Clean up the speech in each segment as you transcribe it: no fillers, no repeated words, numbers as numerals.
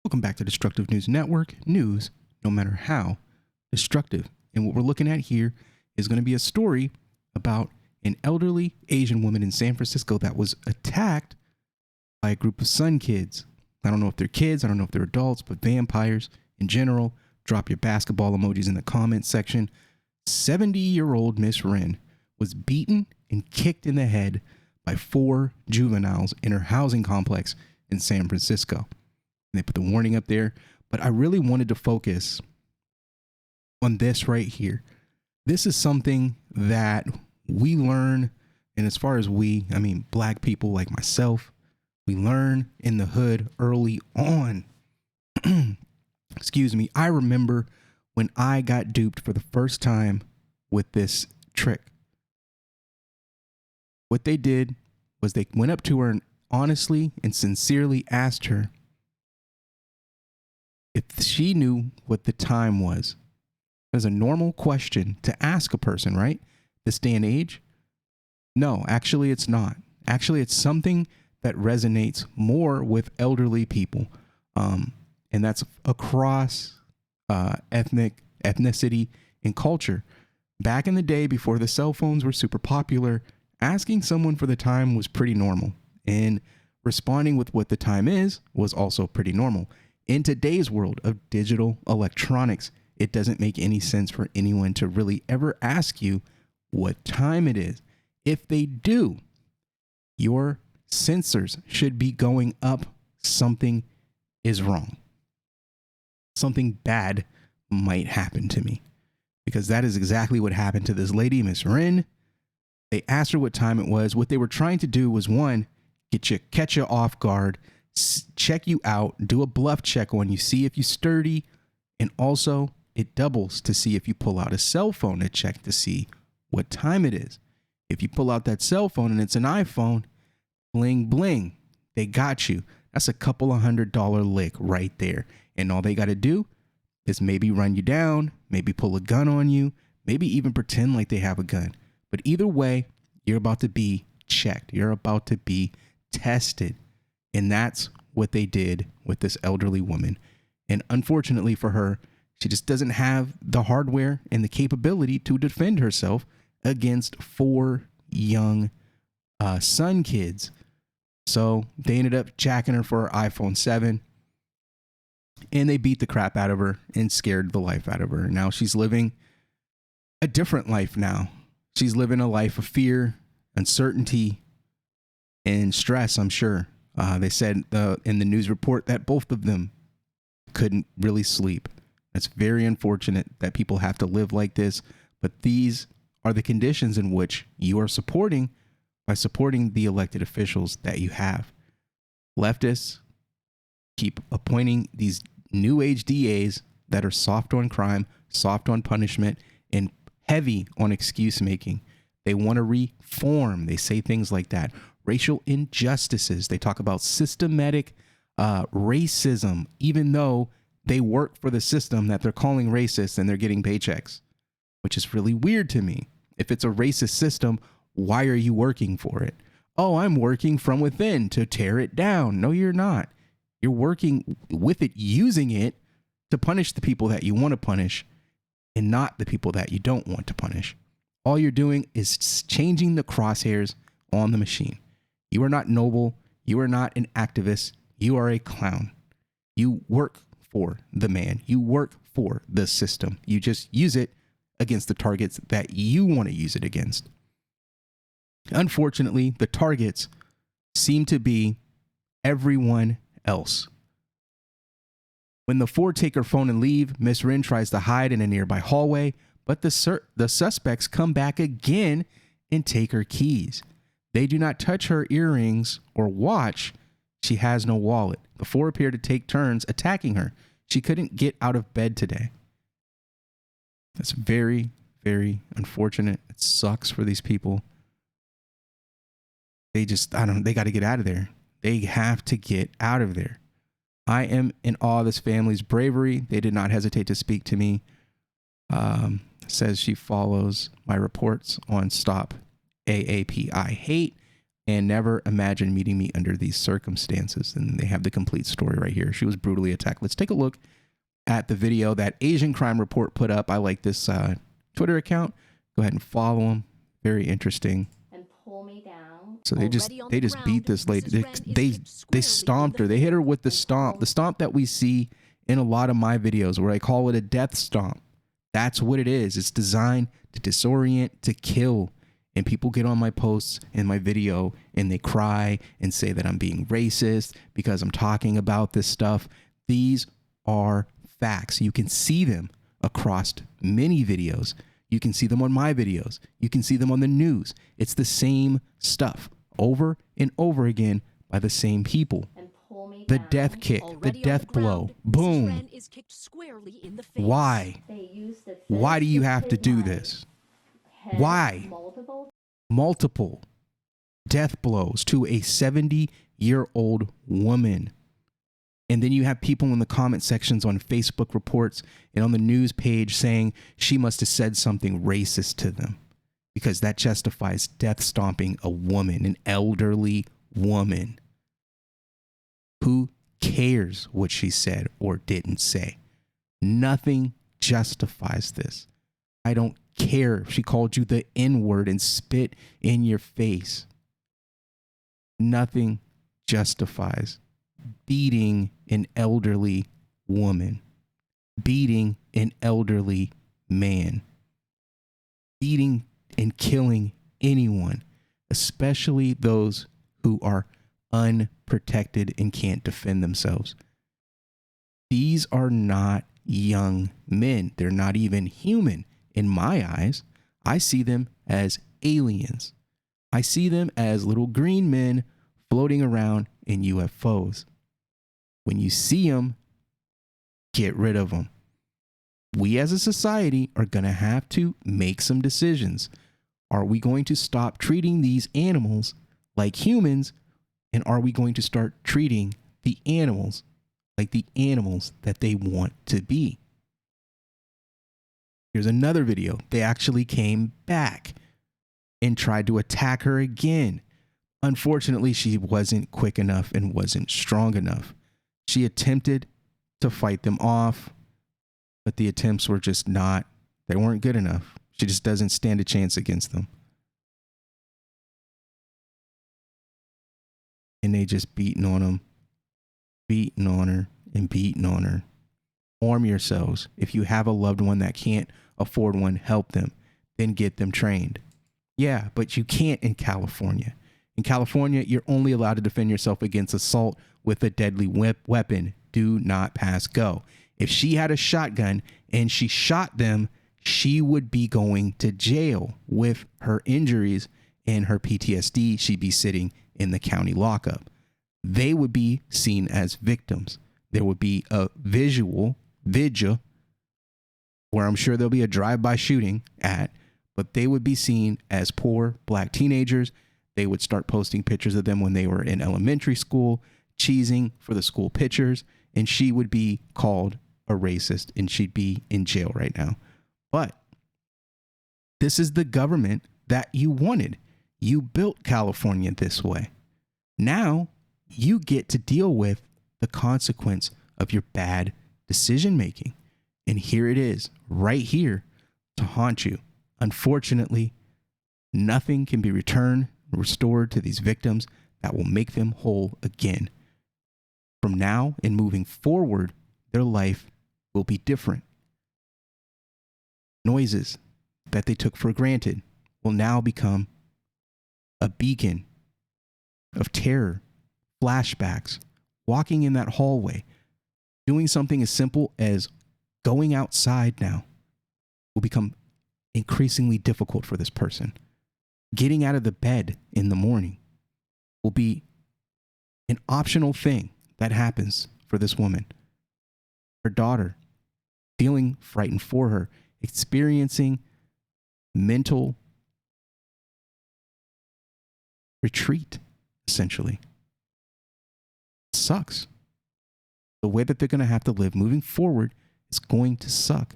Welcome back to Destructive News Network. News, no matter how destructive. And what we're looking at here is going to be a story about an elderly Asian woman in San Francisco that was attacked by a group of Sun kids. I don't know if they're kids, I don't know if they're adults, but vampires in general. Drop your basketball emojis in the comments section. 70-year-old Miss Rin was beaten and kicked in the head by 4 juveniles in her housing complex in San Francisco. And they put the warning up there, but I really wanted to focus on this right here. This is something that we learn, and as far as I mean black people like myself, we learn in the hood early on. Excuse me. I remember when I got duped for the first time with this trick. What they did was they went up to her and honestly and sincerely asked her if she knew what the time was. It was a normal question to ask a person, right? This day and age? No, actually it's not. Actually, it's something that resonates more with elderly people. And that's across ethnicity and culture. Back in the day, before the cell phones were super popular, asking someone for the time was pretty normal. And responding with what the time is was also pretty normal. In today's world of digital electronics, it doesn't make any sense for anyone to really ever ask you what time it is. If they do, your sensors should be going up. Something is wrong. Something bad might happen to me, because that is exactly what happened to this lady, Miss Rin. They asked her what time it was. What they were trying to do was, one, catch you off guard, check you out, do a bluff check on you, see if you're sturdy, and also it doubles to see if you pull out a cell phone to check to see what time it is. If you pull out that cell phone and it's an iPhone, bling bling, they got you. That's a couple of $100 lick right there. And all they got to do is maybe run you down, maybe pull a gun on you, maybe even pretend like they have a gun. But either way, you're about to be checked. You're about to be tested. And that's what they did with this elderly woman. And unfortunately for her, she just doesn't have the hardware and the capability to defend herself against 4 young Sun kids. So they ended up jacking her for her iPhone 7. And they beat the crap out of her and scared the life out of her. Now she's living a different life now. She's living a life of fear, uncertainty, and stress, I'm sure. They said in the news report that both of them couldn't really sleep. It's very unfortunate that people have to live like this, but these are the conditions in which you are supporting by supporting the elected officials that you have. Leftists keep appointing these new age DAs that are soft on crime, soft on punishment, and heavy on excuse making. They want to reform. They say things like that. Racial injustices. They talk about systematic racism, even though they work for the system that they're calling racist and they're getting paychecks, which is really weird to me. If it's a racist system, why are you working for it? Oh, I'm working from within to tear it down. No, you're not. You're working with it, using it to punish the people that you want to punish and not the people that you don't want to punish. All you're doing is changing the crosshairs on the machine. You are not noble. You are not an activist. You are a clown. You work for the man. You work for the system. You just use it against the targets that you want to use it against. Unfortunately, the targets seem to be everyone else. When the 4 take her phone and leave, Miss Rin tries to hide in a nearby hallway, but the suspects come back again and take her keys. They do not touch her earrings or watch. She has no wallet. The 4 appear to take turns attacking her. She couldn't get out of bed today. That's very, very unfortunate. It sucks for these people. They got to get out of there. They have to get out of there. I am in awe of this family's bravery. They did not hesitate to speak to me. Says she follows my reports on Stop AAPI Hate and never imagined meeting me under these circumstances. And they have the complete story right here. She was brutally attacked. Let's take a look at the video that Asian Crime Report put up. I like this Twitter account. Go ahead and follow them. Very interesting. And pull me down. So they just beat this lady. They stomped her. They hit her with the stomp that we see in a lot of my videos where I call it a death stomp. That's what it is. It's designed to disorient, to kill. And people get on my posts and my video and they cry and say that I'm being racist because I'm talking about this stuff. These are facts. You can see them across many videos. You can see them on my videos. You can see them on the news. It's the same stuff over and over again by the same people. The death kick, the death blow, boom. Why? Why do you have to do this? Why? Multiple death blows to a 70-year-old woman. And then you have people in the comment sections on Facebook reports and on the news page saying she must have said something racist to them because that justifies death stomping a woman, an elderly woman. Who cares what she said or didn't say? Nothing justifies this. I don't care if she called you the N-word and spit in your face. Nothing justifies beating an elderly woman, beating an elderly man, beating and killing anyone, especially those who are unprotected and can't defend themselves. These are not young men. They're not even human in my eyes. I see them as aliens. I see them as little green men floating around in UFOs. When you see them, get rid of them. We as a society are going to have to make some decisions. Are we going to stop treating these animals like humans? And are we going to start treating the animals like the animals that they want to be? Here's another video. They actually came back and tried to attack her again. Unfortunately, she wasn't quick enough and wasn't strong enough. She attempted to fight them off, but the attempts were just they weren't good enough. She just doesn't stand a chance against them. And they just beating on them, beating on her and beating on her. Arm yourselves. If you have a loved one that can't afford one, help them. Then get them trained. Yeah, but you can't in California. In California, you're only allowed to defend yourself against assault with a deadly weapon. Do not pass go. If she had a shotgun and she shot them, she would be going to jail with her injuries and her PTSD. She'd be sitting in the county lockup. They would be seen as victims. There would be a vigil where I'm sure there'll be a drive-by shooting at, but they would be seen as poor black teenagers. They would start posting pictures of them when they were in elementary school, cheesing for the school pictures, and she would be called a racist and she'd be in jail right now. But this is the government that you wanted. You built California this way. Now you get to deal with the consequence of your bad decision making. And here it is, right here to haunt you. Unfortunately, nothing can be restored to these victims that will make them whole again. From now and moving forward, their life will be different. Noises that they took for granted will now become a beacon of terror, flashbacks, walking in that hallway, doing something as simple as going outside now will become increasingly difficult for this person. Getting out of the bed in the morning will be an optional thing that happens for this woman. Her daughter, feeling frightened for her, experiencing mental retreat, essentially. It sucks. The way that they're going to have to live moving forward is going to suck.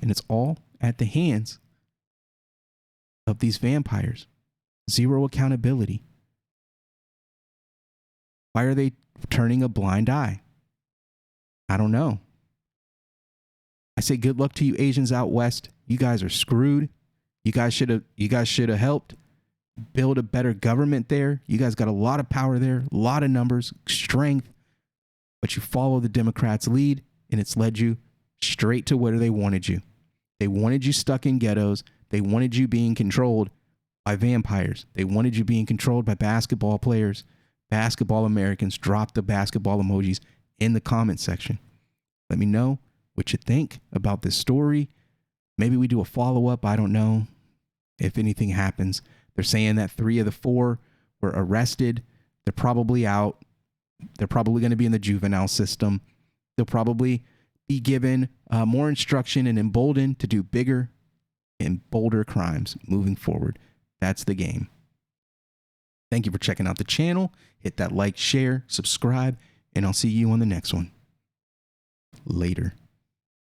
And it's all at the hands of these vampires. Zero accountability. Why are they turning a blind eye? I don't know. I say good luck to you Asians out west. You guys are screwed. You guys should have helped build a better government there. You guys got a lot of power there, a lot of numbers, strength, but you follow the Democrats' lead and it's led you straight to where they wanted you. They wanted you stuck in ghettos. They wanted you being controlled by vampires. They wanted you being controlled by basketball players. Basketball Americans. Drop the basketball emojis in the comment section. Let me know what you think about this story. Maybe we do a follow-up. I don't know if anything happens. They're saying that 3 of the 4 were arrested. They're probably out. They're probably going to be in the juvenile system. They'll probably be given more instruction and emboldened to do bigger and bolder crimes moving forward. That's the game. Thank you for checking out the channel. Hit that like, share, subscribe, and I'll see you on the next one. Later.